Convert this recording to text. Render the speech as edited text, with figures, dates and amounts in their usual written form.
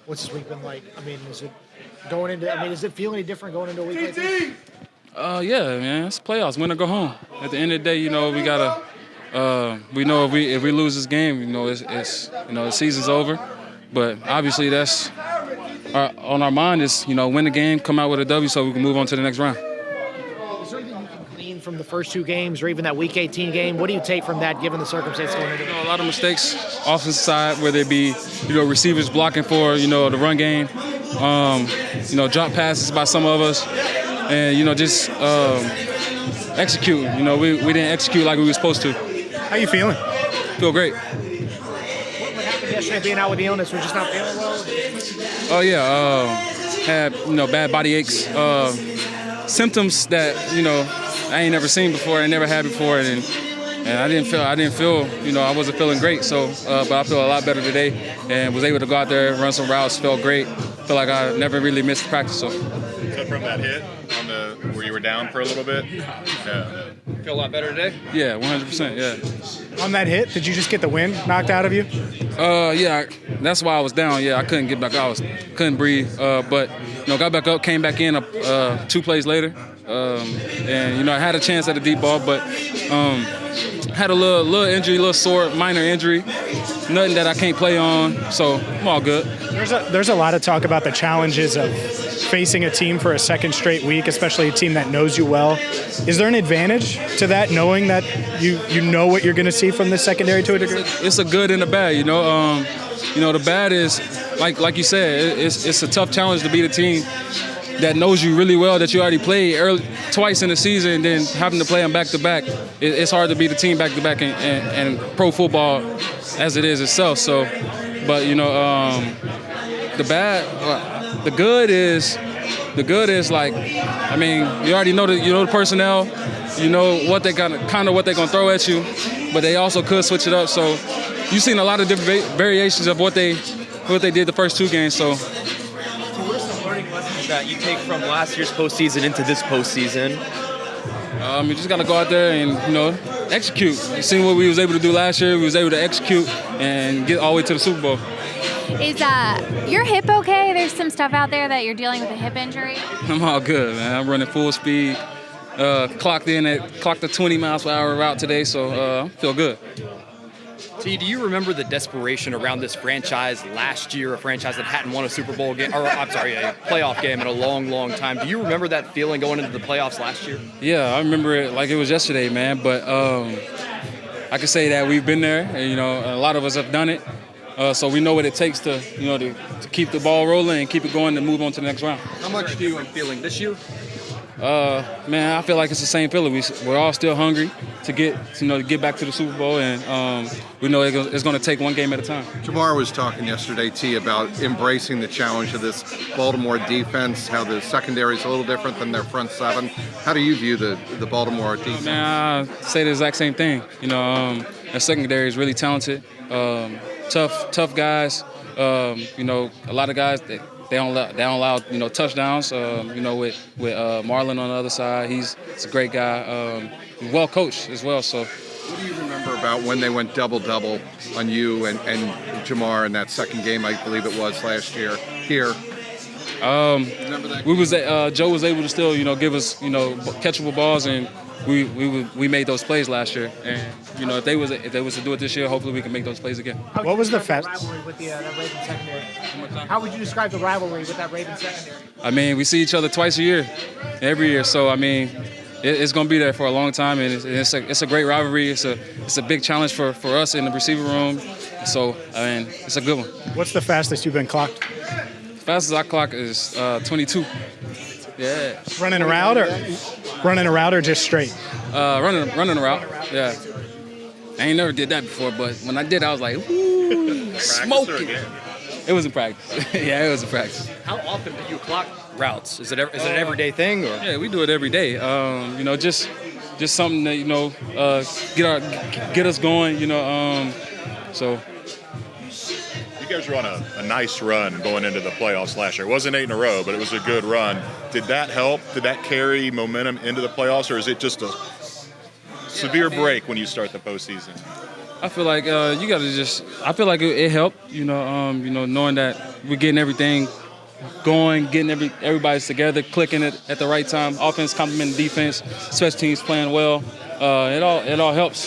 What's this week been like? I mean, is it going into? I mean, does it feel any different going into a week like this? Yeah, man, it's playoffs. Win or go home. At the end of the day, we gotta. We know if we lose this game, it's the season's over. But obviously, that's on our mind is win the game, come out with a W, so we can move on to the next round. Is there anything you can glean from the first two games, or even that Week 18 game? What do you take from that, given the circumstances going into it? A lot of mistakes, offensive side, whether it be receivers blocking for the run game, drop passes by some of us, and just execute. We didn't execute like we were supposed to. How you feeling? Feel great. What happened yesterday, being out with the illness? We're just not feeling well? Oh yeah, had bad body aches, symptoms that I ain't never seen before, I never had before, and I didn't feel I wasn't feeling great. So, but I feel a lot better today, and was able to go out there, run some routes, felt great. Feel like I never really missed practice. So from that hit where you were down for a little bit, feel a lot better today. Yeah, 100%. Yeah. On that hit, did you just get the wind knocked out of you? Yeah, that's why I was down. Yeah, I couldn't get back. Couldn't breathe. But got back up, came back in 2 plays later, and I had a chance at a deep ball, but had a little injury, little sore, minor injury, nothing that I can't play on. So I'm all good. There's a lot of talk about the challenges of facing a team for a second straight week, especially a team that knows you well. Is there an advantage to that, knowing that you know what you're going to see from the secondary to a degree? It's a good and a bad, the bad is, like you said, it's a tough challenge to beat a team that knows you really well, that you already played twice in the season, and then having to play them back-to-back. It's hard to beat a team back-to-back and pro football as it is itself. So, but, the bad, the good is like, I mean, you already know the personnel, what they kind of what they're gonna throw at you, but they also could switch it up. So you've seen a lot of different variations of what they did the first 2 games. So what are some learning lessons that you take from last year's postseason into this postseason? You just gotta go out there and execute. You seen what we was able to do last year. We was able to execute and get all the way to the Super Bowl. Is your hip okay? There's some stuff out there that you're dealing with a hip injury. I'm all good, man. I'm running full speed. Clocked the 20 miles per hour route today, so I feel good. Tee, do you remember the desperation around this franchise last year, a franchise that hadn't won a Super Bowl game, or I'm sorry, a playoff game in a long, long time? Do you remember that feeling going into the playoffs last year? Yeah, I remember it like it was yesterday, man. But I can say that we've been there, and a lot of us have done it. So we know what it takes to keep the ball rolling and keep it going to move on to the next round. How much do you feeling this year? Man, I feel like it's the same feeling. We're all still hungry to get back to the Super Bowl, and we know it's going to take one game at a time. Jamar was talking yesterday, T, about embracing the challenge of this Baltimore defense, how the secondary is a little different than their front seven. How do you view the Baltimore defense? Man, I say the exact same thing. Their secondary is really talented, tough guys. A lot of guys that. They don't allow touchdowns. With Marlon on the other side, he's a great guy. Well coached as well. So, what do you remember about when they went double on you and Jamar in that second game? I believe it was last year here. Remember that? Joe was able to still give us catchable balls, and we made those plays last year. And if they was to do it this year, hopefully we can make those plays again. What was the rivalry with that Ravens secondary? How would you describe the rivalry with that Ravens secondary? I mean, we see each other twice a year, every year. So I mean, it's going to be there for a long time, and it's a great rivalry. It's a big challenge for us in the receiver room. So I mean, it's a good one. What's the fastest you've been clocked? The fastest I clock is 22. Yeah. Running a route or just straight? Running a route. Yeah. I ain't never did that before, but when I did, I was like, ooh, smoking. It was in practice. Yeah, it was in practice. How often do you clock routes? Is it an everyday thing? Or? Yeah, we do it every day. Just something that get us going. So. You guys were on a nice run going into the playoffs last year. It wasn't 8 in a row, but it was a good run. Did that help? Did that carry momentum into the playoffs, or is it just a severe break when you start the postseason? I feel like you got to just. I feel like it helped. Knowing that we're getting everything going, getting everybody's together, clicking it at the right time. Offense complementing defense, special teams playing well. It all helps.